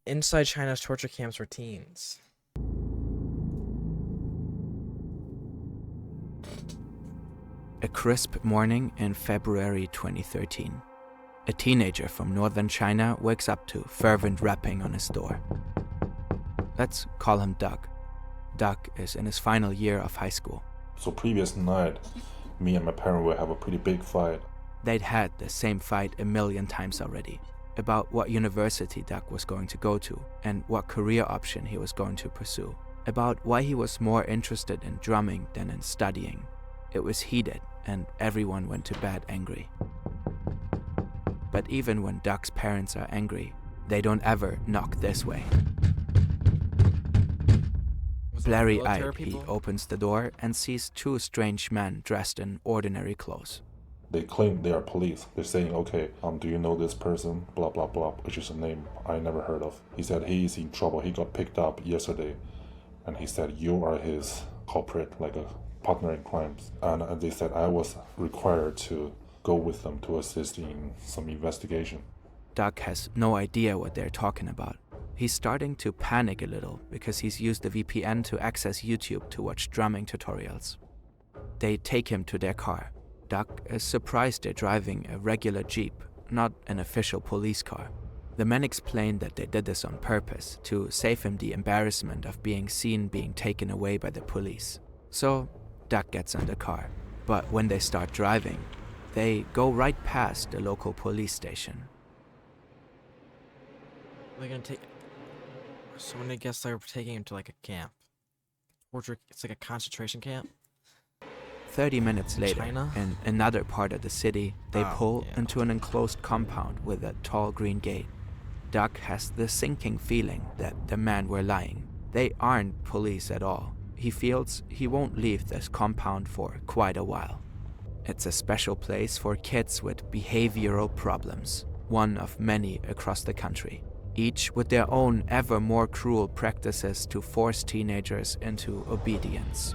inside China's torture camps for teens. A crisp morning in February 2013. A teenager from northern China wakes up to fervent rapping on his door. Let's call him Doug. Doug is in his final year of high school. So previous night, me and my parents will have a pretty big fight. They'd had the same fight a million times already, about what university Doug was going to go to and what career option he was going to pursue, about why he was more interested in drumming than in studying. It was heated and everyone went to bed angry. But even when Doug's parents are angry, they don't ever knock this way. Blurry-eyed, he opens the door and sees two strange men dressed in ordinary clothes. They claim they are police. They're saying, okay, do you know this person? Blah, blah, blah, which is a name I never heard of. He said he is in trouble. He got picked up yesterday. And he said, you are his culprit, like a partner in crimes. And they said I was required to go with them to assist in some investigation. Doug has no idea what they're talking about. He's starting to panic a little because he's used the VPN to access YouTube to watch drumming tutorials. They take him to their car. Doug is surprised they're driving a regular Jeep, not an official police car. The men explain that they did this on purpose to save him the embarrassment of being seen being taken away by the police. So Doug gets in the car. But when they start driving, they go right past the local police station. They're gonna take. So when I guess they're taking him to like a camp, torture. It's like a concentration camp. 30 minutes later, China? in another part of the city, they pull yeah. into an enclosed compound with a tall green gate. Doug has the sinking feeling that the men were lying. They aren't police at all. He feels he won't leave this compound for quite a while. It's a special place for kids with behavioral problems, one of many across the country, each with their own ever more cruel practices to force teenagers into obedience.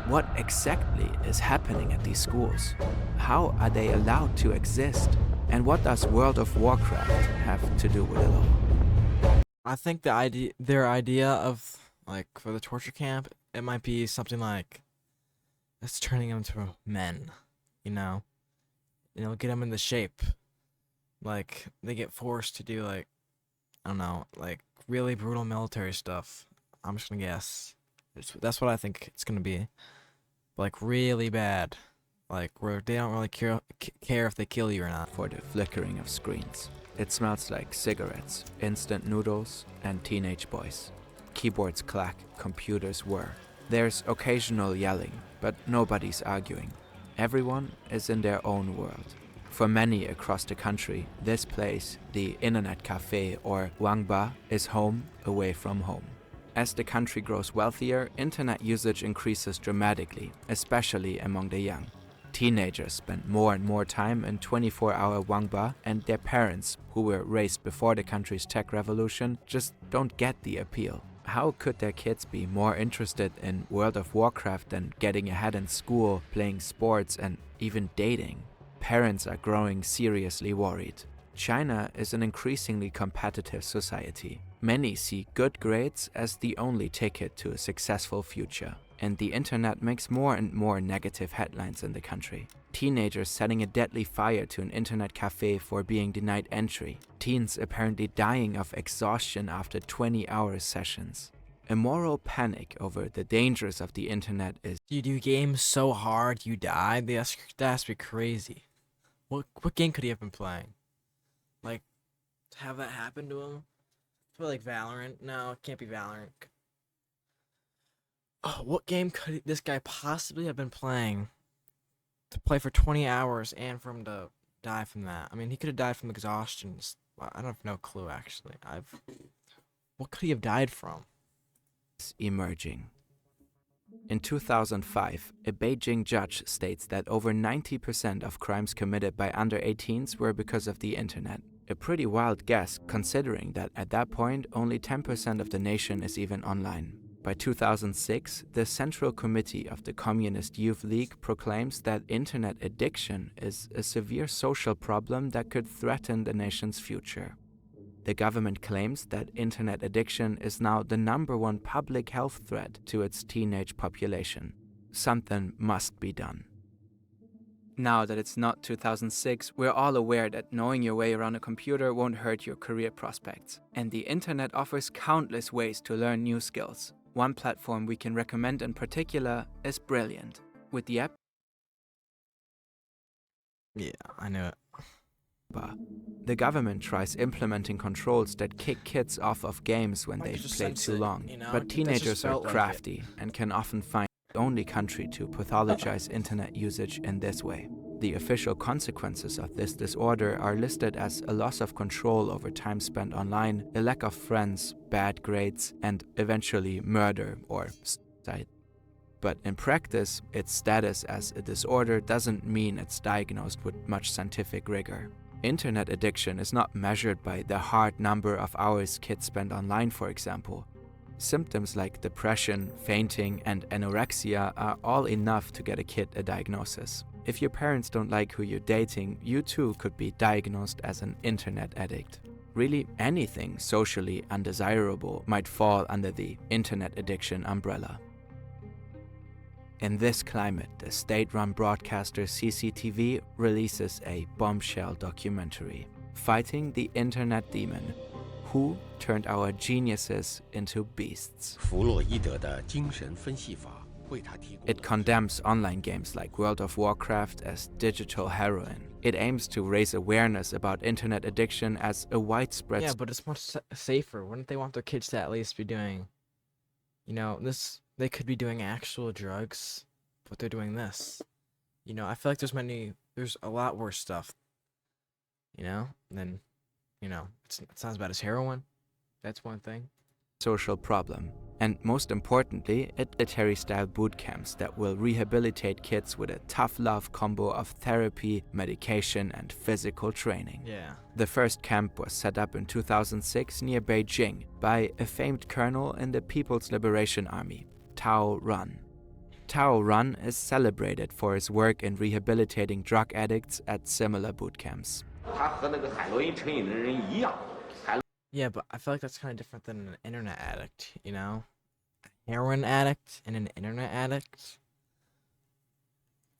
What exactly is happening at these schools? How are they allowed to exist? And what does World of Warcraft have to do with it all? I think their idea of like for the torture camp, it might be something like, it's turning them into men, get them in the shape. Like they get forced to do like, I don't know, like really brutal military stuff. I'm just gonna guess. That's what I think it's gonna be. Like really bad. Like where they don't really care if they kill you or not. For the flickering of screens. It smells like cigarettes, instant noodles, and teenage boys. Keyboards clack, computers whir. There's occasional yelling, but nobody's arguing. Everyone is in their own world. For many across the country, this place, the Internet Cafe or Wangba, is home away from home. As the country grows wealthier, internet usage increases dramatically, especially among the young. Teenagers spend more and more time in 24-hour Wangba, and their parents, who were raised before the country's tech revolution, just don't get the appeal. How could their kids be more interested in World of Warcraft than getting ahead in school, playing sports, and even dating? Parents are growing seriously worried. China is an increasingly competitive society. Many see good grades as the only ticket to a successful future. And the internet makes more and more negative headlines in the country. Teenagers setting a deadly fire to an internet cafe for being denied entry. Teens apparently dying of exhaustion after 20-hour sessions. A moral panic over the dangers of the internet is... You do games so hard you die? That has to be crazy. What game could he have been playing? Like, to have that happen to him? Probably like Valorant? No, it can't be Valorant. Oh, what game could this guy possibly have been playing to play for 20 hours and for him to die from that? I mean, he could have died from exhaustion. I don't have no clue, actually. What could he have died from? Emerging. In 2005, a Beijing judge states that over 90% of crimes committed by under 18s were because of the internet. A pretty wild guess, considering that at that point, only 10% of the nation is even online. By 2006, the Central Committee of the Communist Youth League proclaims that internet addiction is a severe social problem that could threaten the nation's future. The government claims that internet addiction is now the #1 public health threat to its teenage population. Something must be done. Now that it's not 2006, we're all aware that knowing your way around a computer won't hurt your career prospects. And the internet offers countless ways to learn new skills. One platform we can recommend in particular is Brilliant. With the app, Yeah, I knew it. the government tries implementing controls that kick kids off of games when I could they've just played sense too it, long. you know? But That just teenagers are felt like it. crafty and can often find the only country to pathologize internet usage in this way. The official consequences of this disorder are listed as a loss of control over time spent online, a lack of friends, bad grades, and eventually murder or suicide. But in practice, its status as a disorder doesn't mean it's diagnosed with much scientific rigor. Internet addiction is not measured by the hard number of hours kids spend online, for example. Symptoms like depression, fainting, and anorexia are all enough to get a kid a diagnosis. If your parents don't like who you're dating, you too could be diagnosed as an internet addict. Really, anything socially undesirable might fall under the internet addiction umbrella. In this climate, the state-run broadcaster CCTV releases a bombshell documentary, Fighting the Internet Demon: Who Turned Our Geniuses into Beasts. 弗洛伊德的精神分析法为他提供。 It condemns online games like World of Warcraft as digital heroin. It aims to raise awareness about internet addiction as a widespread Yeah, but it's much safer. Wouldn't they want their kids to at least be doing, this? They could be doing actual drugs, but they're doing this. I feel like there's a lot worse stuff. Than, it's not as bad as heroin. That's one thing. social problem. And most importantly, military-style boot camps that will rehabilitate kids with a tough love combo of therapy, medication, and physical training. Yeah. The first camp was set up in 2006 near Beijing by a famed colonel in the People's Liberation Army, Tao Run. Tao Run is celebrated for his work in rehabilitating drug addicts at similar boot camps. 他和那个海洛因成瘾的人一样。 Yeah, but I feel like that's kind of different than an internet addict, A heroin addict and an internet addict.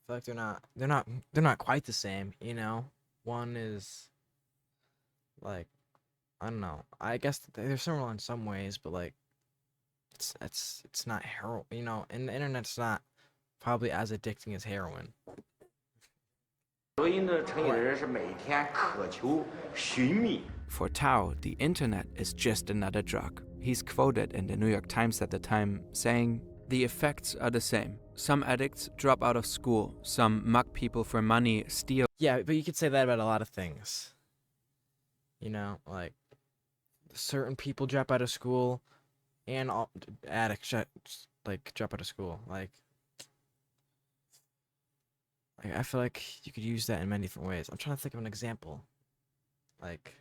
I feel like they're not quite the same, One is like, I don't know. I guess they're similar in some ways, but like it's not heroin, and the internet's not probably as addicting as heroin. 海洛因的成瘾的人是每天渴求寻觅。 For Tao, the internet is just another drug. He's quoted in the New York Times at the time saying, "The effects are the same. Some addicts drop out of school, some mug people for money, steal." Yeah, but you could say that about a lot of things. Like certain people drop out of school, and all addicts drop out of school. Like I feel like you could use that in many different ways. I'm trying to think of an example. Like,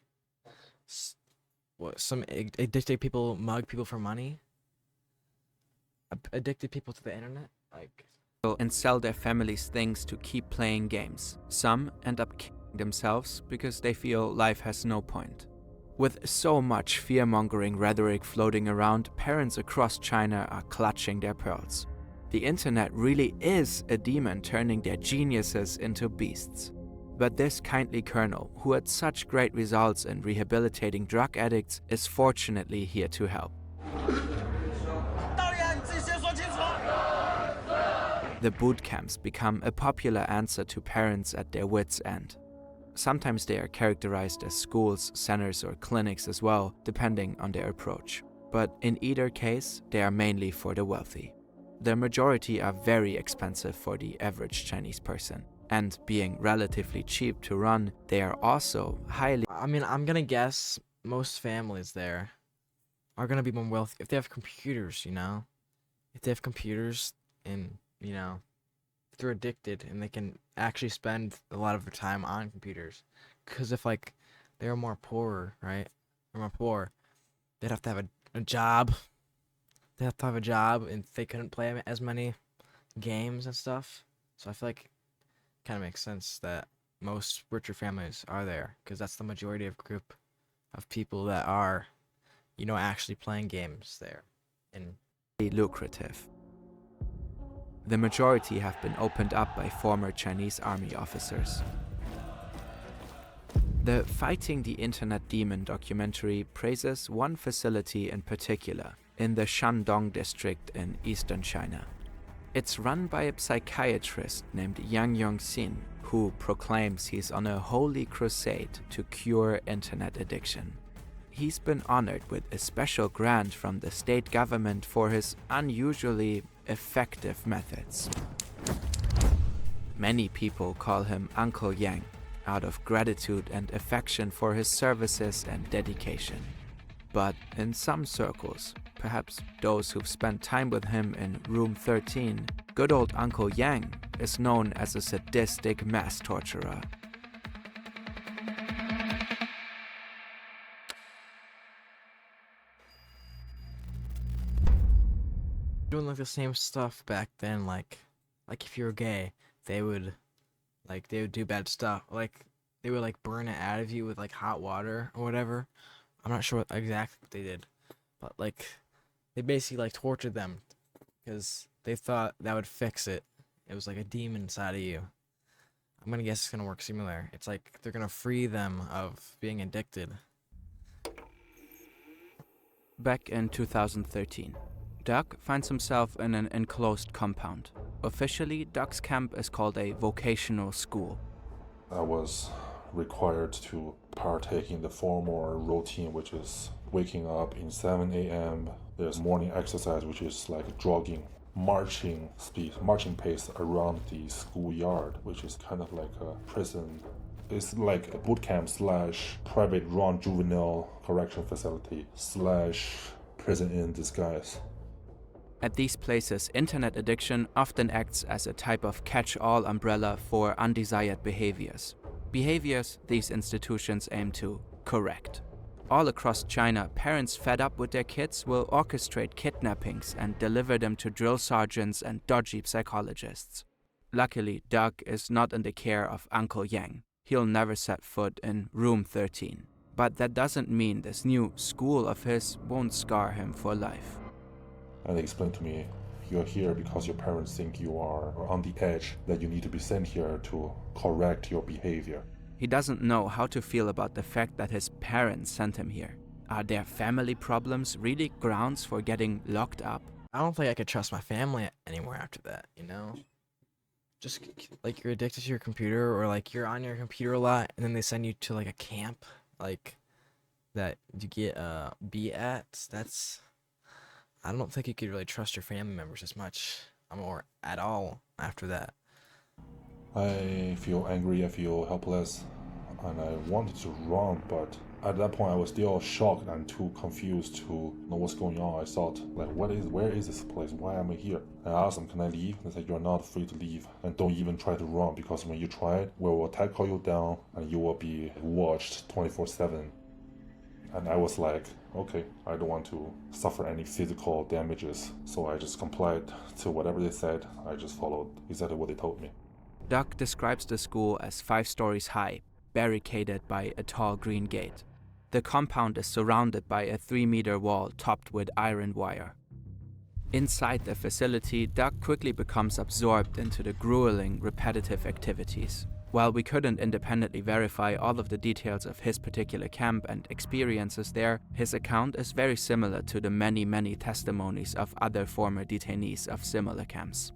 some addicted people mug people for money. Addicted people to the internet, like. And sell their families things to keep playing games. Some end up killing themselves because they feel life has no point. With so much fear-mongering rhetoric floating around, parents across China are clutching their pearls. The internet really is a demon turning their geniuses into beasts. But this kindly colonel, who had such great results in rehabilitating drug addicts, is fortunately here to help. The boot camps become a popular answer to parents at their wits' end. Sometimes they are characterized as schools, centers, or clinics as well, depending on their approach. But in either case, they are mainly for the wealthy. The majority are very expensive for the average Chinese person. And being relatively cheap to run, they are also highly... I mean, I'm gonna guess most families there are gonna be more wealthy if they have computers, If they have computers and, if they're addicted and they can actually spend a lot of their time on computers. Because if, they were more poor, right? They're more poor, they'd have to have a job, they have to have a job and they couldn't play as many games and stuff. So I feel like it kind of makes sense that most richer families are there because that's the majority of group of people that are, actually playing games there. And lucrative. The majority have been opened up by former Chinese army officers. The Fighting the Internet Demon documentary praises one facility in particular in the Shandong district in eastern China. It's run by a psychiatrist named Yang Yongxin, who proclaims he's on a holy crusade to cure internet addiction. He's been honored with a special grant from the state government for his unusually effective methods. Many people call him Uncle Yang, out of gratitude and affection for his services and dedication. But in some circles, perhaps those who've spent time with him in Room 13, good old Uncle Yang is known as a sadistic mass torturer. doing like the same stuff back then, like if you were gay, they would do bad stuff. Like they would like burn it out of you with like hot water or whatever. I'm not sure exactly what they did, but like they basically like tortured them because they thought that would fix it. It was like a demon inside of you. I'm gonna guess it's gonna work similar. It's like they're gonna free them of being addicted. Back in 2013, Doug finds himself in an enclosed compound. Officially, Doug's camp is called a vocational school. I was required to partake in the formal routine, which is waking up in 7 a.m. There's morning exercise, which is like jogging, marching pace around the schoolyard, which is kind of like a prison. It's like a boot camp / private run juvenile correction facility / prison in disguise. At these places, internet addiction often acts as a type of catch-all umbrella for undesired behaviors. Behaviors these institutions aim to correct. All across China, parents fed up with their kids will orchestrate kidnappings and deliver them to drill sergeants and dodgy psychologists. Luckily, Doug is not in the care of Uncle Yang. He'll never set foot in Room 13. But that doesn't mean this new school of his won't scar him for life. And they explained to me, you're here because your parents think you are on the edge, that you need to be sent here to correct your behavior. He doesn't know how to feel about the fact that his parents sent him here. Are their family problems really grounds for getting locked up? I don't think I could trust my family anymore after that, Just like you're addicted to your computer or like you're on your computer a lot and then they send you to like a camp like that you get beat at. I don't think you could really trust your family members as much or at all after that. I feel angry, I feel helpless, and I wanted to run, but at that point I was still shocked and too confused to know what's going on. I thought, like, where is this place? Why am I here? I asked them, can I leave? They said, you're not free to leave, and don't even try to run, because when you try it, we will tackle you down and you will be watched 24/7. And I was like, okay, I don't want to suffer any physical damages, so I just complied to whatever they said. I just followed exactly what they told me. Doug describes the school as 5 stories high, barricaded by a tall green gate. The compound is surrounded by a 3-meter wall topped with iron wire. Inside the facility, Doug quickly becomes absorbed into the grueling, repetitive activities. While we couldn't independently verify all of the details of his particular camp and experiences there, his account is very similar to the many testimonies of other former detainees of similar camps.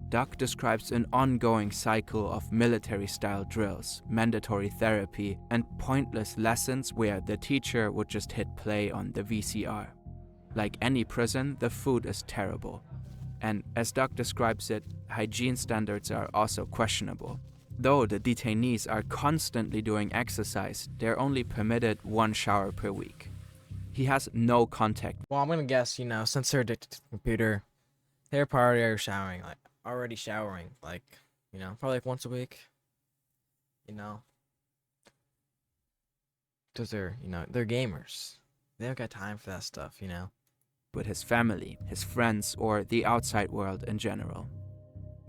Doug describes an ongoing cycle of military-style drills, mandatory therapy, and pointless lessons where the teacher would just hit play on the VCR. Like any prison, the food is terrible. And as Doug describes it, hygiene standards are also questionable. Though the detainees are constantly doing exercise, they're only permitted 1 shower per week. He has no contact. Well, I'm gonna guess, since they're addicted to the computer, they're probably already showering, probably like once a week, because they're gamers. They don't got time for that stuff, with his family, his friends, or the outside world in general.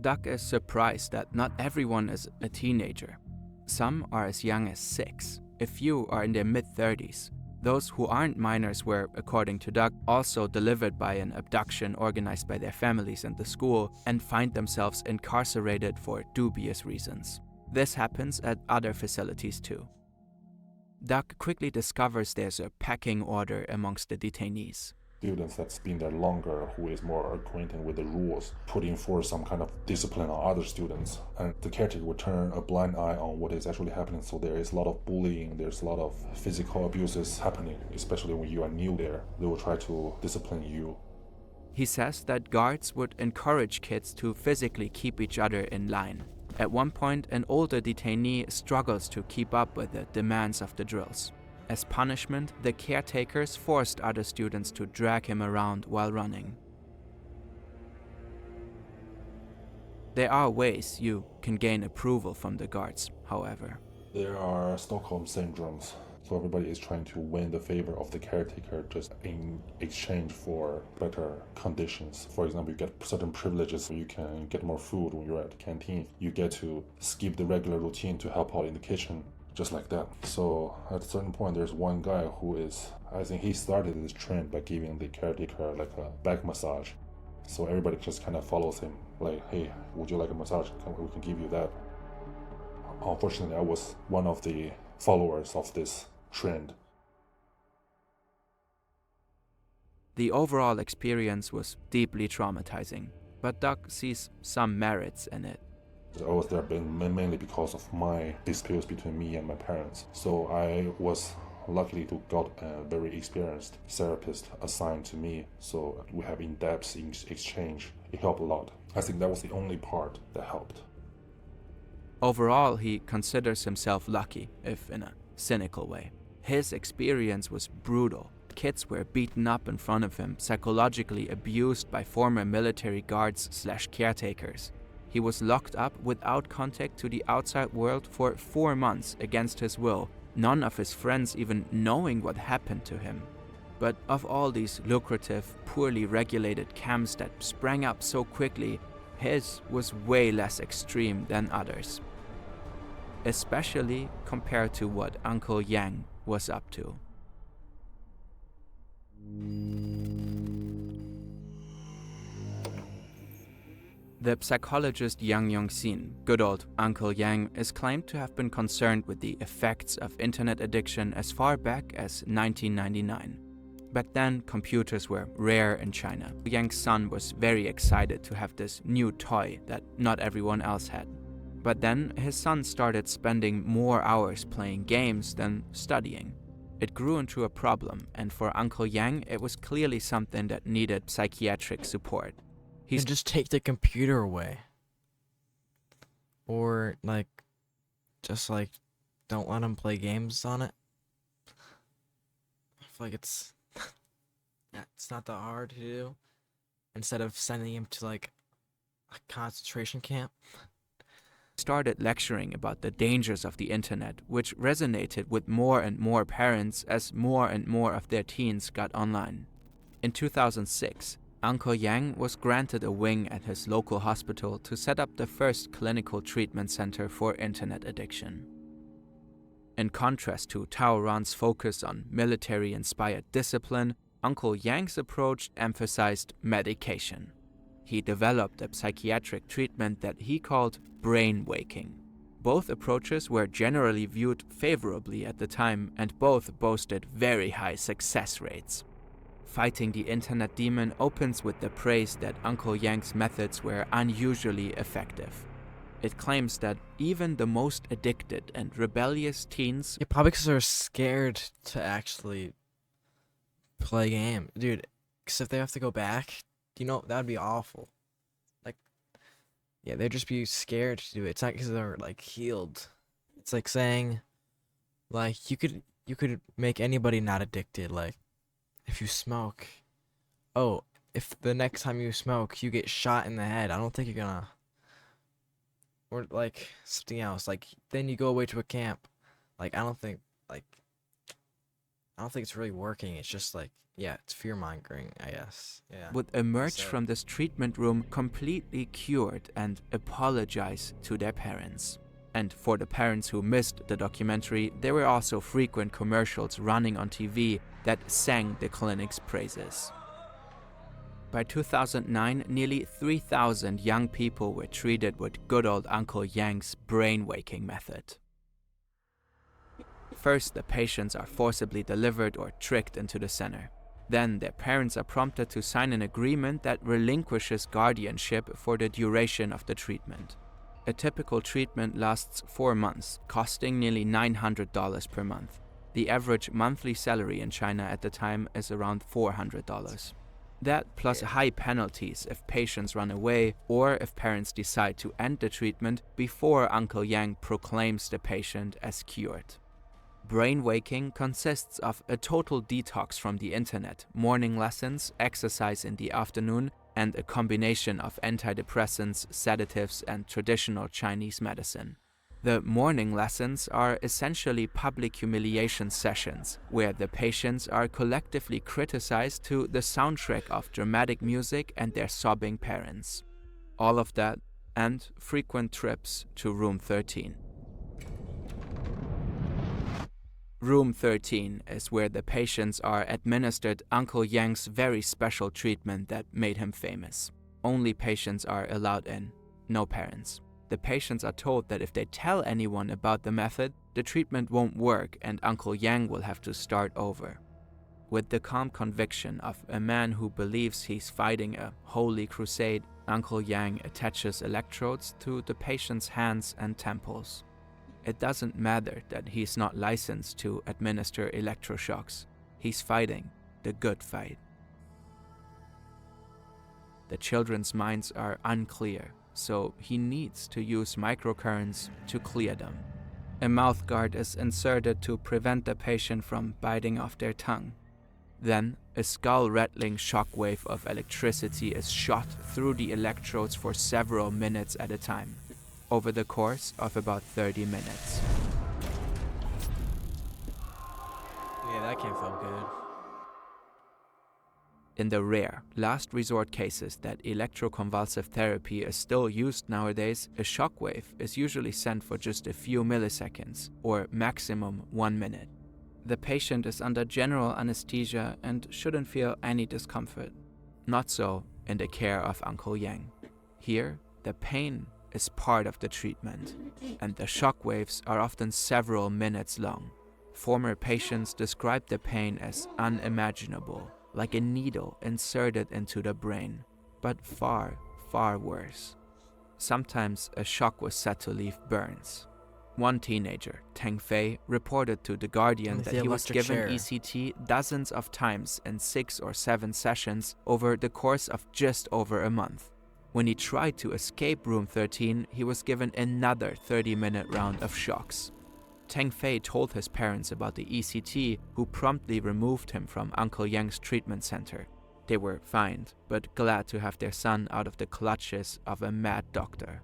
Duck is surprised that not everyone is a teenager. Some are as young as 6, a few are in their mid-30s. Those who aren't minors were, according to Duck, also delivered by an abduction organized by their families and the school and find themselves incarcerated for dubious reasons. This happens at other facilities too. Duck quickly discovers there's a pecking order amongst the detainees. Students that's been there longer, who is more acquainted with the rules, putting forth some kind of discipline on other students. And the caretaker would turn a blind eye on what is actually happening. So there is a lot of bullying, there's a lot of physical abuses happening, especially when you are new there. They will try to discipline you. He says that guards would encourage kids to physically keep each other in line. At one point, an older detainee struggles to keep up with the demands of the drills. As punishment, the caretakers forced other students to drag him around while running. There are ways you can gain approval from the guards, however. There are Stockholm syndromes. So everybody is trying to win the favor of the caretaker just in exchange for better conditions. For example, you get certain privileges. You can get more food when you're at the canteen. You get to skip the regular routine to help out in the kitchen. Just like that. So at a certain point, there's one guy who is, I think he started this trend by giving the caretaker like a back massage. So everybody just kind of follows him, like, hey, would you like a massage? We can give you that. Unfortunately, I was one of the followers of this trend. The overall experience was deeply traumatizing, but Duck sees some merits in it. I was there mainly because of my disputes between me and my parents. So I was lucky to got a very experienced therapist assigned to me. So we have in-depth exchange. It helped a lot. I think that was the only part that helped. Overall, he considers himself lucky, if in a cynical way. His experience was brutal. Kids were beaten up in front of him, psychologically abused by former military guards/caretakers. He was locked up without contact to the outside world for 4 months against his will, none of his friends even knowing what happened to him. But of all these lucrative, poorly regulated camps that sprang up so quickly, his was way less extreme than others. Especially compared to what Uncle Yang was up to. The psychologist Yang Yong-sin, good old Uncle Yang, is claimed to have been concerned with the effects of internet addiction as far back as 1999. Back then, computers were rare in China. Yang's son was very excited to have this new toy that not everyone else had. But then his son started spending more hours playing games than studying. It grew into a problem, and for Uncle Yang, it was clearly something that needed psychiatric support. He's just take the computer away. Or, like, just, like, don't let him play games on it. I feel like it's not that hard to do. Instead of sending him to, like, a concentration camp. Started lecturing about the dangers of the internet, which resonated with more and more parents as more and more of their teens got online. In 2006, Uncle Yang was granted a wing at his local hospital to set up the first clinical treatment center for internet addiction. In contrast to Tao Ran's focus on military-inspired discipline, Uncle Yang's approach emphasized medication. He developed a psychiatric treatment that he called brain waking. Both approaches were generally viewed favorably at the time, and both boasted very high success rates. Fighting the internet demon opens with the praise that Uncle Yang's methods were unusually effective. It claims that even the most addicted and rebellious teens... Yeah, probably because they're scared to actually play a game. Dude, because if they have to go back, that would be awful. Like, yeah, they'd just be scared to do it. It's not because they're, like, healed. It's like saying, like, you could make anybody not addicted, like, if you smoke, if the next time you smoke, you get shot in the head, I don't think you're gonna, or, like, something else, like, then you go away to a camp, like, I don't think, like, I don't think it's really working. It's just like, yeah, it's fear mongering, I guess. Yeah. would emerge So- from this treatment room completely cured and apologize to their parents. And for the parents who missed the documentary, there were also frequent commercials running on TV that sang the clinic's praises. By 2009, nearly 3,000 young people were treated with good old Uncle Yang's brain-waking method. First, the patients are forcibly delivered or tricked into the center. Then, their parents are prompted to sign an agreement that relinquishes guardianship for the duration of the treatment. A typical treatment lasts 4 months, costing nearly $900 per month. The average monthly salary in China at the time is around $400. That plus high penalties if patients run away or if parents decide to end the treatment before Uncle Yang proclaims the patient as cured. Brain-waking consists of a total detox from the internet, morning lessons, exercise in the afternoon, and a combination of antidepressants, sedatives, and traditional Chinese medicine. The morning lessons are essentially public humiliation sessions, where the patients are collectively criticized to the soundtrack of dramatic music and their sobbing parents. All of that, and frequent trips to Room 13. Room 13 is where the patients are administered Uncle Yang's very special treatment that made him famous. Only patients are allowed in, no parents. The patients are told that if they tell anyone about the method, the treatment won't work and Uncle Yang will have to start over. With the calm conviction of a man who believes he's fighting a holy crusade, Uncle Yang attaches electrodes to the patient's hands and temples. It doesn't matter that he's not licensed to administer electroshocks. He's fighting the good fight. The children's minds are unclear, so he needs to use microcurrents to clear them. A mouthguard is inserted to prevent the patient from biting off their tongue. Then, a skull-rattling shockwave of electricity is shot through the electrodes for several minutes at a time, over the course of about 30 minutes. Yeah, that can't feel good. In the rare, last resort cases that electroconvulsive therapy is still used nowadays, a shockwave is usually sent for just a few milliseconds, or maximum 1 minute. The patient is under general anesthesia and shouldn't feel any discomfort. Not so in the care of Uncle Yang. Here, the pain is part of the treatment, and the shockwaves are often several minutes long. Former patients describe the pain as unimaginable, like a needle inserted into the brain, but far, far worse. Sometimes a shock was said to leave burns. One teenager, Teng Fei, reported to The Guardian With that the he was electric given chair. ECT dozens of times in 6 or 7 sessions over the course of just over a month. When he tried to escape Room 13, he was given another 30-minute round of shocks. Teng Fei told his parents about the ECT, who promptly removed him from Uncle Yang's treatment center. They were fined, but glad to have their son out of the clutches of a mad doctor.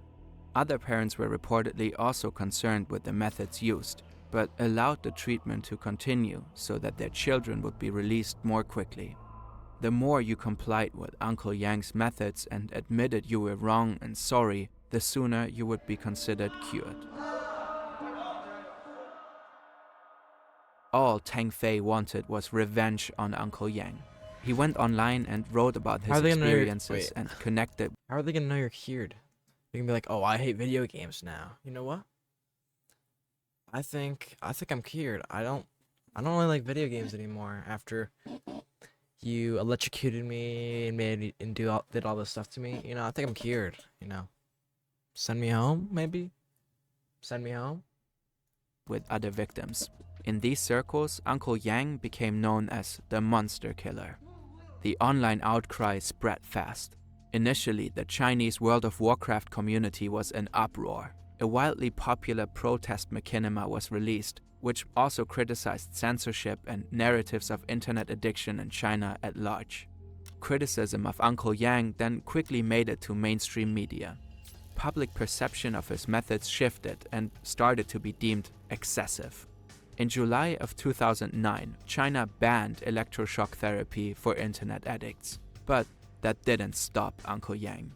Other parents were reportedly also concerned with the methods used, but allowed the treatment to continue so that their children would be released more quickly. The more you complied with Uncle Yang's methods and admitted you were wrong and sorry, the sooner you would be considered cured. All Teng Fei wanted was revenge on Uncle Yang. He went online and wrote about How his are they gonna know you're- experiences wait. and connected How are they gonna know you're cured? You can be like, oh, I hate video games now. You know what? I think I'm cured. I don't really like video games anymore after you electrocuted me and did all this stuff to me. You know, I think I'm cured, you know. Send me home, maybe? Send me home? with other victims. In these circles, Uncle Yang became known as the Monster Killer. The online outcry spread fast. Initially, the Chinese World of Warcraft community was in uproar. A wildly popular protest machinima was released, which also criticized censorship and narratives of internet addiction in China at large. Criticism of Uncle Yang then quickly made it to mainstream media. Public perception of his methods shifted and started to be deemed excessive. In July of 2009, China banned electroshock therapy for internet addicts. But that didn't stop Uncle Yang.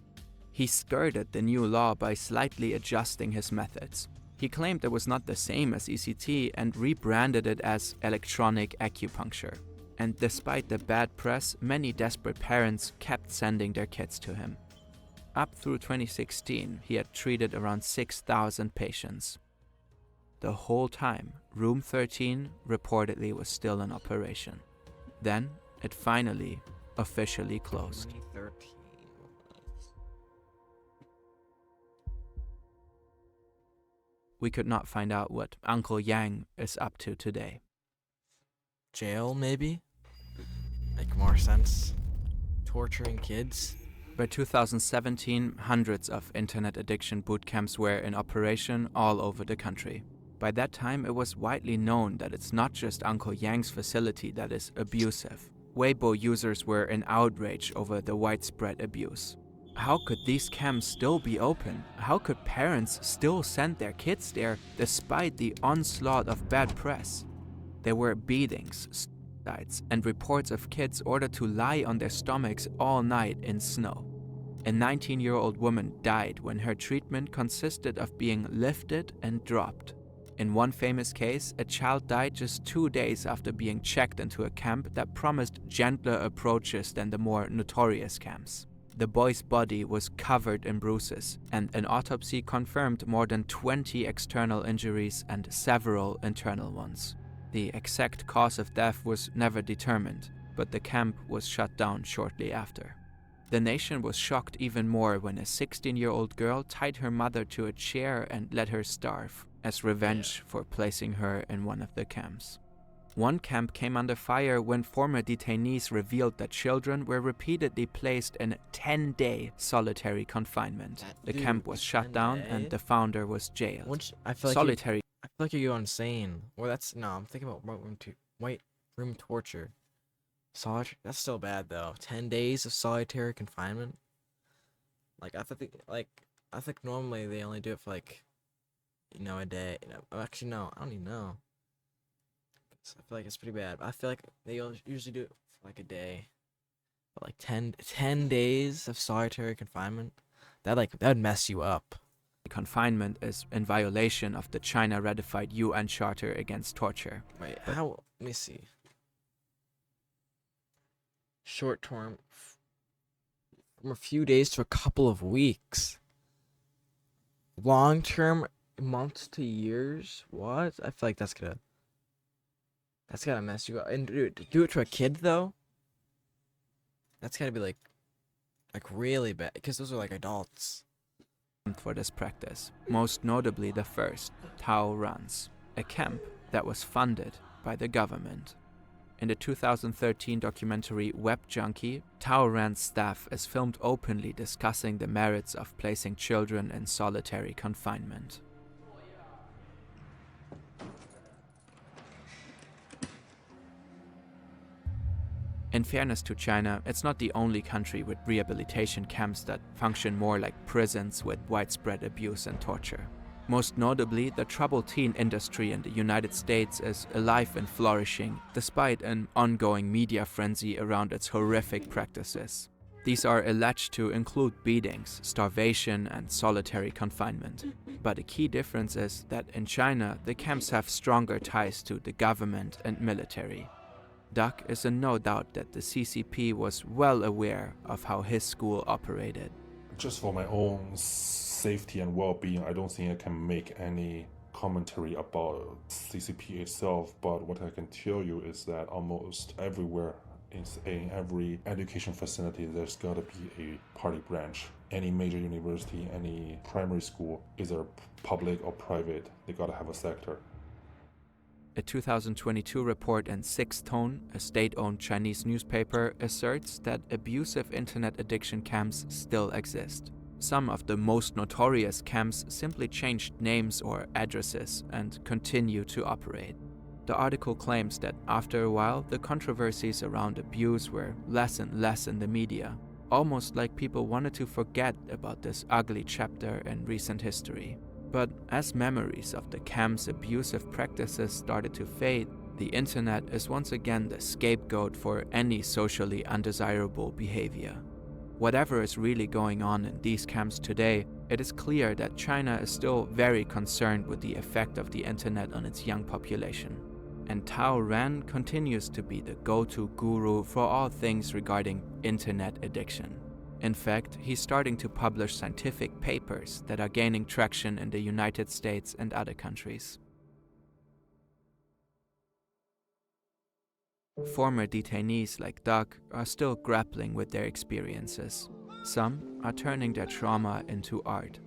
He skirted the new law by slightly adjusting his methods. He claimed it was not the same as ECT and rebranded it as electronic acupuncture. And despite the bad press, many desperate parents kept sending their kids to him. Up through 2016, he had treated around 6,000 patients. The whole time, Room 13 reportedly was still in operation. Then, it finally, officially closed. 2013. We could not find out what Uncle Yang is up to today. Jail, maybe? Make more sense. Torturing kids? By 2017, hundreds of internet addiction boot camps were in operation all over the country. By that time, it was widely known that it's not just Uncle Yang's facility that is abusive. Weibo users were in outrage over the widespread abuse. How could these camps still be open? How could parents still send their kids there despite the onslaught of bad press? There were beatings, suicides, and reports of kids ordered to lie on their stomachs all night in snow. A 19-year-old woman died when her treatment consisted of being lifted and dropped. In one famous case, a child died just 2 days after being checked into a camp that promised gentler approaches than the more notorious camps. The boy's body was covered in bruises, and an autopsy confirmed more than 20 external injuries and several internal ones. The exact cause of death was never determined, but the camp was shut down shortly after. The nation was shocked even more when a 16-year-old girl tied her mother to a chair and let her starve, as revenge for placing her in one of the camps. One camp came under fire when former detainees revealed that children were repeatedly placed in 10-day solitary confinement. The camp was shut down and the founder was jailed. I feel like Solitary I feel like you're going insane. Well, I'm thinking about white room torture. Solitary. That's still bad though. 10 days of solitary confinement. I think normally they only do it for a day. Actually, no, I don't even know. I feel like it's pretty bad. I feel like they usually do it for a day. But 10 days of solitary confinement, that would mess you up. confinement is in violation of the China-ratified UN Charter against torture. Wait, let me see. Short term, from a few days to a couple of weeks. Long term, months to years. What? I feel like that's gotta mess you up. And do it to a kid though. That's gotta be really bad, because those are adults. For this practice, most notably the first, Tao Runs, a camp that was funded by the government. In the 2013 documentary Web Junkie, Tao Ran's staff is filmed openly discussing the merits of placing children in solitary confinement. In fairness to China, it's not the only country with rehabilitation camps that function more like prisons with widespread abuse and torture. Most notably, the troubled teen industry in the United States is alive and flourishing, despite an ongoing media frenzy around its horrific practices. These are alleged to include beatings, starvation, and solitary confinement. But a key difference is that in China, the camps have stronger ties to the government and military. Duck is in no doubt that the CCP was well aware of how his school operated. Just for my own safety and well-being, I don't think I can make any commentary about CCP itself, but what I can tell you is that almost everywhere in every education facility, there's got to be a party branch. Any major university, any primary school, either public or private, they got to have a sector. A 2022 report in Sixth Tone, a state-owned Chinese newspaper, asserts that abusive internet addiction camps still exist. Some of the most notorious camps simply changed names or addresses and continue to operate. The article claims that after a while, the controversies around abuse were less and less in the media, almost like people wanted to forget about this ugly chapter in recent history. But as memories of the camp's abusive practices started to fade, the internet is once again the scapegoat for any socially undesirable behavior. Whatever is really going on in these camps today, it is clear that China is still very concerned with the effect of the internet on its young population. And Tao Ren continues to be the go-to guru for all things regarding internet addiction. In fact, he's starting to publish scientific papers that are gaining traction in the United States and other countries. Former detainees like Doug are still grappling with their experiences. Some are turning their trauma into art.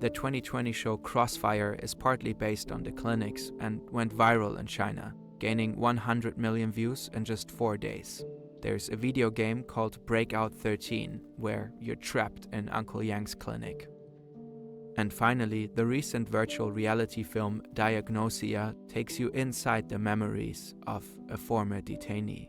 The 2020 show Crossfire is partly based on the clinics and went viral in China, gaining 100 million views in just 4 days. There's a video game called Breakout 13, where you're trapped in Uncle Yang's clinic. And finally, the recent virtual reality film Diagnosia takes you inside the memories of a former detainee.